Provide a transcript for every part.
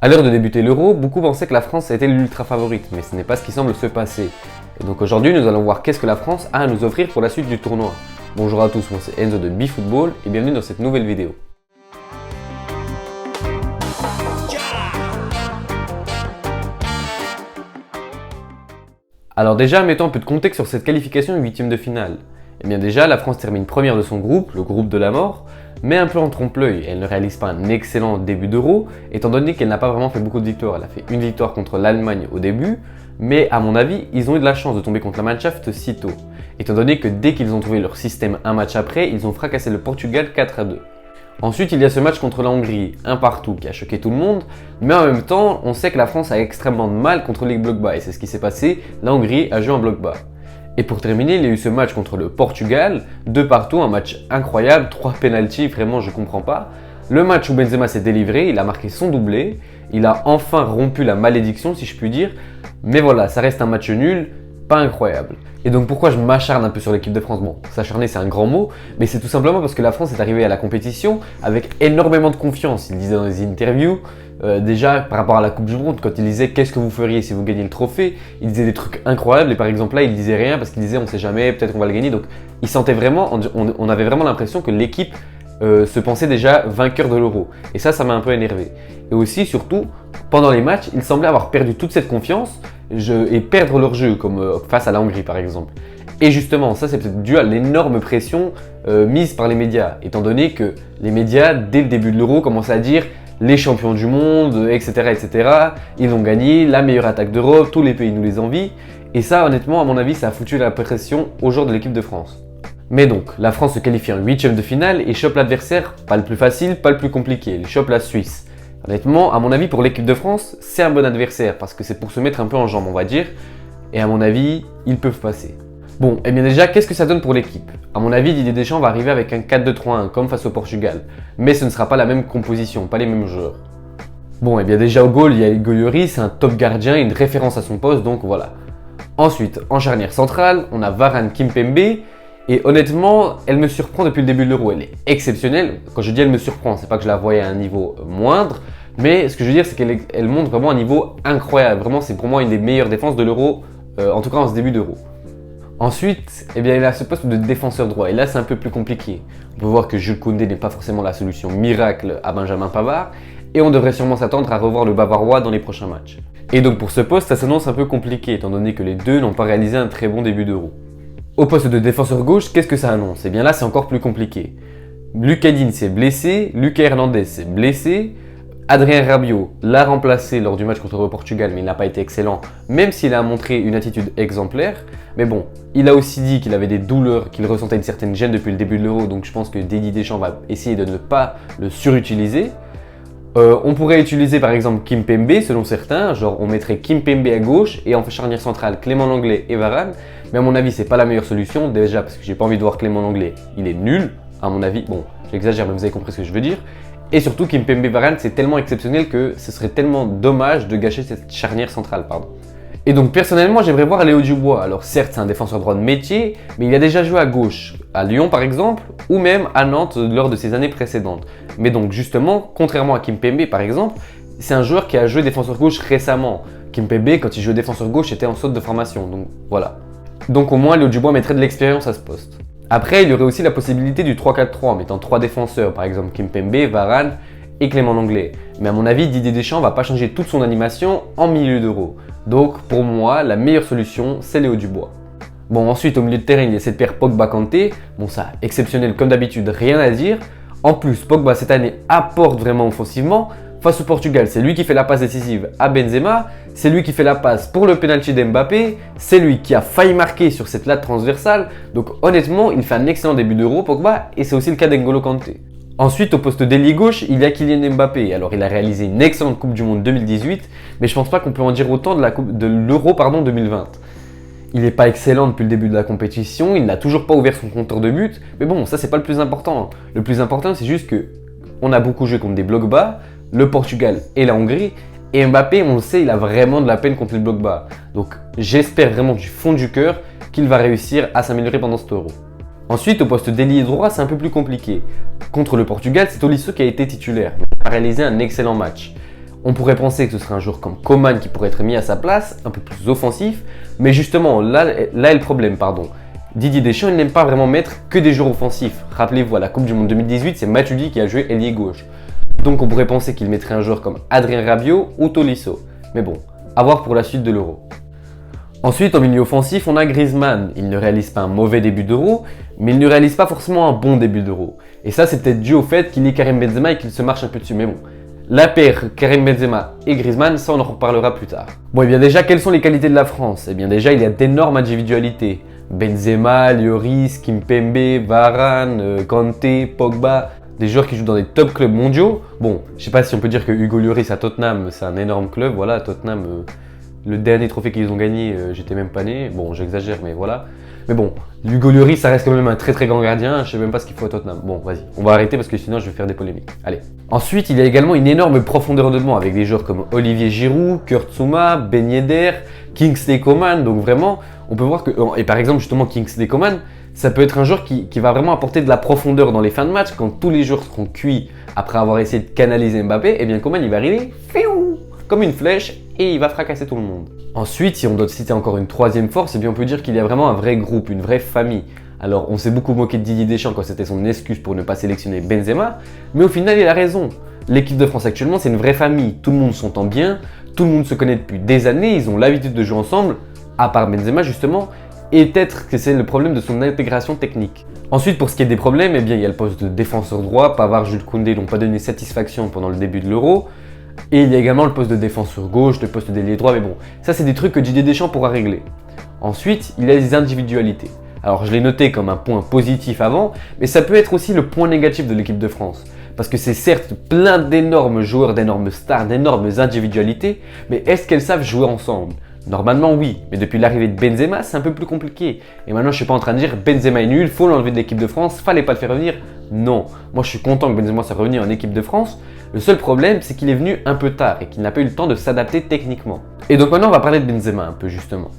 À l'heure de débuter l'Euro, beaucoup pensaient que la France était l'ultra favorite, mais ce n'est pas ce qui semble se passer. Et donc aujourd'hui, nous allons voir qu'est-ce que la France a à nous offrir pour la suite du tournoi. Bonjour à tous, moi c'est Enzo de BeFootball et bienvenue dans cette nouvelle vidéo. Alors déjà, mettons un peu de contexte sur cette qualification huitième de finale. Eh bien déjà, la France termine première de son groupe, le groupe de la mort, mais un peu en trompe-l'œil. Elle ne réalise pas un excellent début d'Euro, étant donné qu'elle n'a pas vraiment fait beaucoup de victoires. Elle a fait une victoire contre l'Allemagne au début, mais à mon avis, ils ont eu de la chance de tomber contre la Mannschaft si tôt, étant donné que dès qu'ils ont trouvé leur système un match après, ils ont fracassé le Portugal 4-2. Ensuite, il y a ce match contre la Hongrie, un partout, qui a choqué tout le monde, mais en même temps, on sait que la France a extrêmement de mal contre les blocs bas, et c'est ce qui s'est passé, la Hongrie a joué en bloc bas. Et pour terminer, il y a eu ce match contre le Portugal, 2 partout, un match incroyable, 3 pénaltys, vraiment je comprends pas. Le match où Benzema s'est délivré, il a marqué son doublé, il a enfin rompu la malédiction si je puis dire, mais voilà, ça reste un match nul, pas incroyable. Et donc pourquoi je m'acharne un peu sur l'équipe de France? Bon, s'acharner c'est un grand mot, mais c'est tout simplement parce que la France est arrivée à la compétition avec énormément de confiance. Il disait dans les interviews, déjà par rapport à la Coupe du Monde, quand il disait qu'est-ce que vous feriez si vous gagnez le trophée, il disait des trucs incroyables et par exemple là il disait rien parce qu'il disait on sait jamais, peut-être qu'on va le gagner. Donc il sentait vraiment, on avait vraiment l'impression que l'équipe se pensait déjà vainqueur de l'Euro. Et ça m'a un peu énervé. Et aussi, surtout, pendant les matchs, ils semblaient avoir perdu toute cette confiance et perdre leur jeu, comme face à la Hongrie par exemple. Et justement, ça c'est peut-être dû à l'énorme pression mise par les médias, étant donné que les médias, dès le début de l'Euro, commençaient à dire les champions du monde, etc., etc. Ils ont gagné, la meilleure attaque d'Europe, tous les pays nous les envient. Et ça, honnêtement, à mon avis, ça a foutu la pression aux joueurs de l'équipe de France. Mais donc, la France se qualifie en huitième de finale et chope l'adversaire, pas le plus facile, pas le plus compliqué, il chope la Suisse. Honnêtement, à mon avis, pour l'équipe de France, c'est un bon adversaire parce que c'est pour se mettre un peu en jambe, on va dire. Et à mon avis, ils peuvent passer. Bon, et bien déjà, qu'est-ce que ça donne pour l'équipe? À mon avis, Didier Deschamps va arriver avec un 4-2-3-1 comme face au Portugal. Mais ce ne sera pas la même composition, pas les mêmes joueurs. Bon, et bien déjà au goal, il y a Hugo Lloris, c'est un top gardien, une référence à son poste, donc voilà. Ensuite, en charnière centrale, on a Varane Kimpembe. Et honnêtement, elle me surprend depuis le début de l'Euro. Elle est exceptionnelle. Quand je dis elle me surprend, c'est pas que je la voyais à un niveau moindre, mais ce que je veux dire, c'est qu'elle montre vraiment un niveau incroyable. Vraiment, c'est pour moi une des meilleures défenses de l'Euro, en tout cas en ce début d'Euro. Ensuite, eh bien, elle a ce poste de défenseur droit. Et là, c'est un peu plus compliqué. On peut voir que Jules Koundé n'est pas forcément la solution miracle à Benjamin Pavard. Et on devrait sûrement s'attendre à revoir le Bavarois dans les prochains matchs. Et donc pour ce poste, ça s'annonce un peu compliqué, étant donné que les deux n'ont pas réalisé un très bon début d'Euro. Au poste de défenseur gauche, qu'est-ce que ça annonce? Eh bien là, c'est encore plus compliqué. Lucas Digne s'est blessé, Lucas Hernandez s'est blessé, Adrien Rabiot l'a remplacé lors du match contre le Portugal, mais il n'a pas été excellent, même s'il a montré une attitude exemplaire. Mais bon, il a aussi dit qu'il avait des douleurs, qu'il ressentait une certaine gêne depuis le début de l'Euro, donc je pense que Didier Deschamps va essayer de ne pas le surutiliser. On pourrait utiliser par exemple Kimpembe selon certains, genre on mettrait Kimpembe à gauche et en charnière centrale Clément Lenglet et Varane, mais à mon avis c'est pas la meilleure solution, déjà parce que j'ai pas envie de voir Clément Lenglet, il est nul à mon avis, bon j'exagère mais vous avez compris ce que je veux dire, et surtout Kimpembe Varane c'est tellement exceptionnel que ce serait tellement dommage de gâcher cette charnière centrale, pardon. Et donc personnellement j'aimerais voir Léo Dubois, alors certes c'est un défenseur droit de métier, mais il a déjà joué à gauche, à Lyon par exemple, ou même à Nantes lors de ses années précédentes. Mais donc justement, contrairement à Kimpembe par exemple, c'est un joueur qui a joué défenseur gauche récemment. Kimpembe quand il jouait défenseur gauche était en saute de formation, donc voilà. Donc au moins Léo Dubois mettrait de l'expérience à ce poste. Après il y aurait aussi la possibilité du 3-4-3, mettant 3 défenseurs, par exemple Kimpembe, Varane et Clément Lenglet. Mais à mon avis, Didier Deschamps va pas changer toute son animation en milieu d'Euro. Donc pour moi, la meilleure solution, c'est Léo Dubois. Bon, ensuite au milieu de terrain, il y a cette paire Pogba-Kanté. Bon ça, exceptionnel comme d'habitude, rien à dire. En plus, Pogba cette année apporte vraiment offensivement. Face au Portugal, c'est lui qui fait la passe décisive à Benzema, c'est lui qui fait la passe pour le penalty d'Mbappé, c'est lui qui a failli marquer sur cette latte transversale. Donc honnêtement, il fait un excellent début d'Euro, Pogba, et c'est aussi le cas d'N'Golo Kanté. Ensuite, au poste d'ailier gauche, il y a Kylian Mbappé. Alors, il a réalisé une excellente Coupe du Monde 2018, mais je pense pas qu'on peut en dire autant de l'Euro 2020. Il n'est pas excellent depuis le début de la compétition, il n'a toujours pas ouvert son compteur de but, mais bon, ça c'est pas le plus important. Le plus important, c'est juste que on a beaucoup joué contre des blocs bas, le Portugal et la Hongrie, et Mbappé, on le sait, il a vraiment de la peine contre les blocs bas. Donc, j'espère vraiment du fond du cœur qu'il va réussir à s'améliorer pendant cet Euro. Ensuite, au poste d'ailier droit, c'est un peu plus compliqué. Contre le Portugal, c'est Tolisso qui a été titulaire. Il a réalisé un excellent match. On pourrait penser que ce serait un joueur comme Coman qui pourrait être mis à sa place, un peu plus offensif, mais justement, là est le problème, pardon. Didier Deschamps, il n'aime pas vraiment mettre que des joueurs offensifs. Rappelez-vous, à la Coupe du Monde 2018, c'est Matuidi qui a joué ailier gauche. Donc on pourrait penser qu'il mettrait un joueur comme Adrien Rabiot ou Tolisso. Mais bon, à voir pour la suite de l'Euro. Ensuite, en milieu offensif, on a Griezmann. Il ne réalise pas un mauvais début d'Euro, mais il ne réalise pas forcément un bon début d'Euro. Et ça, c'est peut-être dû au fait qu'il est Karim Benzema et qu'il se marche un peu dessus. Mais bon, la paire Karim Benzema et Griezmann, ça on en reparlera plus tard. Bon, et bien déjà, quelles sont les qualités de la France? Eh bien déjà, il y a d'énormes individualités. Benzema, Lloris, Kimpembe, Varane, Kanté, Pogba, des joueurs qui jouent dans des top clubs mondiaux. Bon, je sais pas si on peut dire que Hugo Lloris à Tottenham, c'est un énorme club. Voilà, Tottenham, le dernier trophée qu'ils ont gagné, j'étais même pas né. Bon, j'exagère, mais voilà. Mais bon, Hugo Lloris, ça reste quand même un très très grand gardien. Je sais même pas ce qu'il faut à Tottenham. Bon, vas-y, on va arrêter parce que sinon je vais faire des polémiques. Allez. Ensuite, il y a également une énorme profondeur de banc avec des joueurs comme Olivier Giroud, Kurt Zouma, Ben Yedder, Kingsley Coman. Donc vraiment, on peut voir que, et par exemple justement Kingsley Coman, ça peut être un joueur qui va vraiment apporter de la profondeur dans les fins de match. Quand tous les joueurs seront cuits après avoir essayé de canaliser Mbappé, et bien Coman il va arriver comme une flèche et il va fracasser tout le monde. Ensuite, si on doit citer encore une troisième force, eh bien on peut dire qu'il y a vraiment un vrai groupe, une vraie famille. Alors on s'est beaucoup moqué de Didier Deschamps quand c'était son excuse pour ne pas sélectionner Benzema, mais au final il a raison. L'équipe de France actuellement c'est une vraie famille, tout le monde s'entend bien, tout le monde se connaît depuis des années, ils ont l'habitude de jouer ensemble, à part Benzema justement, et peut-être que c'est le problème de son intégration technique. Ensuite, pour ce qui est des problèmes, eh bien, il y a le poste de défenseur droit. Pavard, Jules Koundé n'ont pas donné satisfaction pendant le début de l'Euro. Et il y a également le poste de défenseur gauche, le poste d'ailier droit. Mais bon, ça c'est des trucs que Didier Deschamps pourra régler. Ensuite, il y a les individualités. Alors je l'ai noté comme un point positif avant, mais ça peut être aussi le point négatif de l'équipe de France. Parce que c'est certes plein d'énormes joueurs, d'énormes stars, d'énormes individualités, mais est-ce qu'elles savent jouer ensemble ? Normalement oui, mais depuis l'arrivée de Benzema, c'est un peu plus compliqué. Et maintenant je suis pas en train de dire Benzema est nul, faut l'enlever de l'équipe de France, fallait pas le faire revenir. Non, moi je suis content que Benzema soit revenu en équipe de France. Le seul problème, c'est qu'il est venu un peu tard et qu'il n'a pas eu le temps de s'adapter techniquement. Et donc maintenant on va parler de Benzema un peu justement.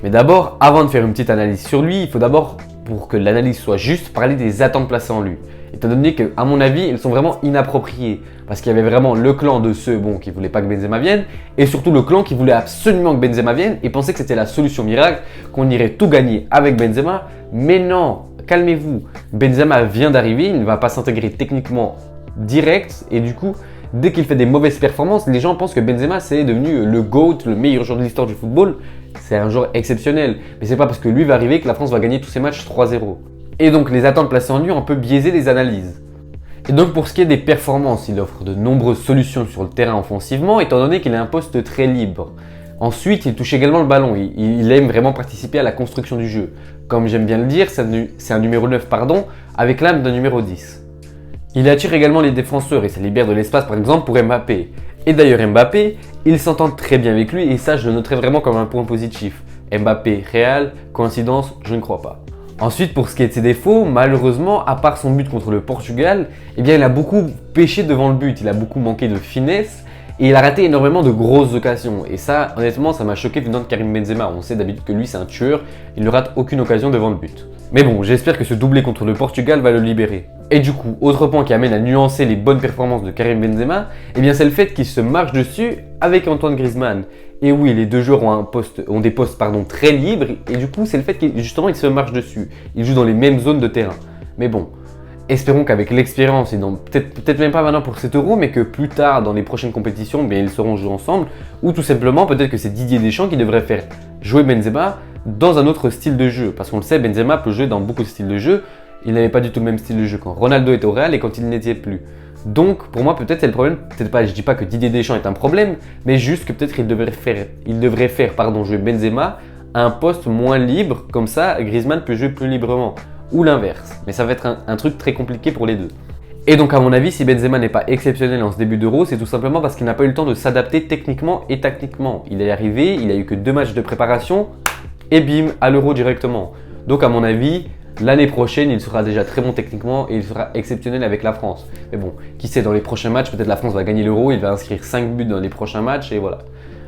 Mais d'abord, avant de faire une petite analyse sur lui, il faut d'abord, pour que l'analyse soit juste, parler des attentes placées en lui. Étant donné que, à mon avis, elles sont vraiment inappropriées. Parce qu'il y avait vraiment le clan de ceux qui ne voulaient pas que Benzema vienne, et surtout le clan qui voulait absolument que Benzema vienne et pensait que c'était la solution miracle, qu'on irait tout gagner avec Benzema. Mais non, calmez-vous. Benzema vient d'arriver, il ne va pas s'intégrer techniquement direct, et du coup, dès qu'il fait des mauvaises performances, les gens pensent que Benzema c'est devenu le GOAT, le meilleur joueur de l'histoire du football. C'est un joueur exceptionnel, mais c'est pas parce que lui va arriver que la France va gagner tous ses matchs 3-0. Et donc les attentes placées en lui ont un peu biaisé les analyses. Et donc pour ce qui est des performances, il offre de nombreuses solutions sur le terrain offensivement, étant donné qu'il a un poste très libre. Ensuite, il touche également le ballon, il aime vraiment participer à la construction du jeu. Comme j'aime bien le dire, c'est un numéro 9 avec l'âme d'un numéro 10. Il attire également les défenseurs et ça libère de l'espace par exemple pour Mbappé. Et d'ailleurs Mbappé, il s'entend très bien avec lui et ça je le noterai vraiment comme un point positif. Mbappé, Real, coïncidence, je ne crois pas. Ensuite, pour ce qui est de ses défauts, malheureusement, à part son but contre le Portugal, eh bien, il a beaucoup péché devant le but, il a beaucoup manqué de finesse et il a raté énormément de grosses occasions. Et ça, honnêtement, ça m'a choqué venant de Karim Benzema. On sait d'habitude que lui, c'est un tueur, il ne rate aucune occasion devant le but. Mais bon, j'espère que ce doublé contre le Portugal va le libérer. Et du coup, autre point qui amène à nuancer les bonnes performances de Karim Benzema, eh bien, c'est le fait qu'il se marche dessus avec Antoine Griezmann. Et oui, les deux joueurs ont des postes très libres et du coup, c'est le fait qu'ils se marchent dessus. Ils jouent dans les mêmes zones de terrain. Mais bon, espérons qu'avec l'expérience, et peut-être même pas maintenant pour cet Euro, mais que plus tard, dans les prochaines compétitions, bien, ils sauront jouer ensemble. Ou tout simplement, peut-être que c'est Didier Deschamps qui devrait faire jouer Benzema dans un autre style de jeu. Parce qu'on le sait, Benzema peut jouer dans beaucoup de styles de jeu. Il n'avait pas du tout le même style de jeu quand Ronaldo était au Real et quand il n'était plus. Donc, pour moi, peut-être c'est le problème. Peut-être pas, je dis pas que Didier Deschamps est un problème, mais juste que peut-être il devrait faire jouer Benzema à un poste moins libre. Comme ça, Griezmann peut jouer plus librement. Ou l'inverse. Mais ça va être un truc très compliqué pour les deux. Et donc, à mon avis, si Benzema n'est pas exceptionnel en ce début d'Euro, c'est tout simplement parce qu'il n'a pas eu le temps de s'adapter techniquement et tactiquement. Il est arrivé, il a eu que 2 matchs de préparation et bim, à l'Euro directement. Donc, à mon avis, l'année prochaine, il sera déjà très bon techniquement et il sera exceptionnel avec la France. Mais bon, qui sait, dans les prochains matchs, peut-être la France va gagner l'Euro, il va inscrire 5 buts dans les prochains matchs et voilà.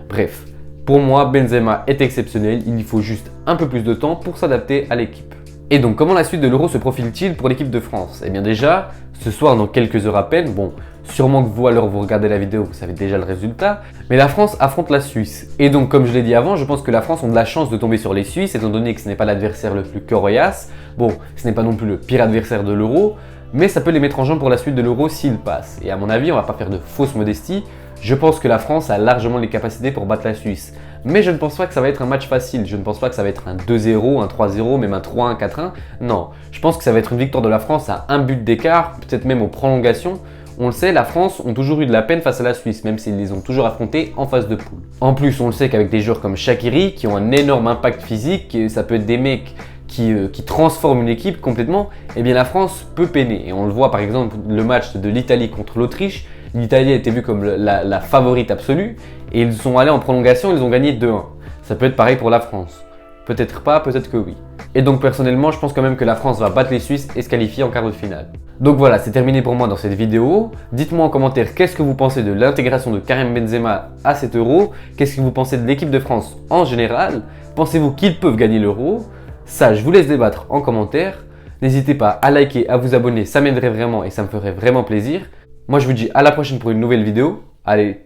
Bref, pour moi, Benzema est exceptionnel, il lui faut juste un peu plus de temps pour s'adapter à l'équipe. Et donc, comment la suite de l'Euro se profile-t-il pour l'équipe de France? Eh bien déjà, ce soir, dans quelques heures à peine, bon, sûrement que vous, à l'heure où vous regardez la vidéo, vous savez déjà le résultat, mais la France affronte la Suisse. Et donc, comme je l'ai dit avant, je pense que la France a de la chance de tomber sur les Suisses, étant donné que ce n'est pas l'adversaire le plus coriace. Bon, ce n'est pas non plus le pire adversaire de l'Euro, mais ça peut les mettre en jambe pour la suite de l'Euro s'ils passent. Et à mon avis, on va pas faire de fausse modestie, je pense que la France a largement les capacités pour battre la Suisse. Mais je ne pense pas que ça va être un match facile, je ne pense pas que ça va être un 2-0, un 3-0, même un 3-1, 4-1. Non, je pense que ça va être une victoire de la France à un but d'écart, peut-être même aux prolongations. On le sait, la France ont toujours eu de la peine face à la Suisse, même s'ils les ont toujours affrontés en phase de poule. En plus, on le sait qu'avec des joueurs comme Shaqiri, qui ont un énorme impact physique, ça peut être des mecs qui transforment une équipe complètement, eh bien la France peut peiner. Et on le voit par exemple le match de l'Italie contre l'Autriche. L'Italie a été vue comme la favorite absolue et ils sont allés en prolongation, ils ont gagné 2-1. Ça peut être pareil pour la France. Peut-être pas, peut-être que oui. Et donc personnellement, je pense quand même que la France va battre les Suisses et se qualifier en quart de finale. Donc voilà, c'est terminé pour moi dans cette vidéo. Dites-moi en commentaire qu'est-ce que vous pensez de l'intégration de Karim Benzema à cet Euro. Qu'est-ce que vous pensez de l'équipe de France en général? Pensez-vous qu'ils peuvent gagner l'Euro? Ça, je vous laisse débattre en commentaire. N'hésitez pas à liker, à vous abonner, ça m'aiderait vraiment et ça me ferait vraiment plaisir. Moi, je vous dis à la prochaine pour une nouvelle vidéo. Allez,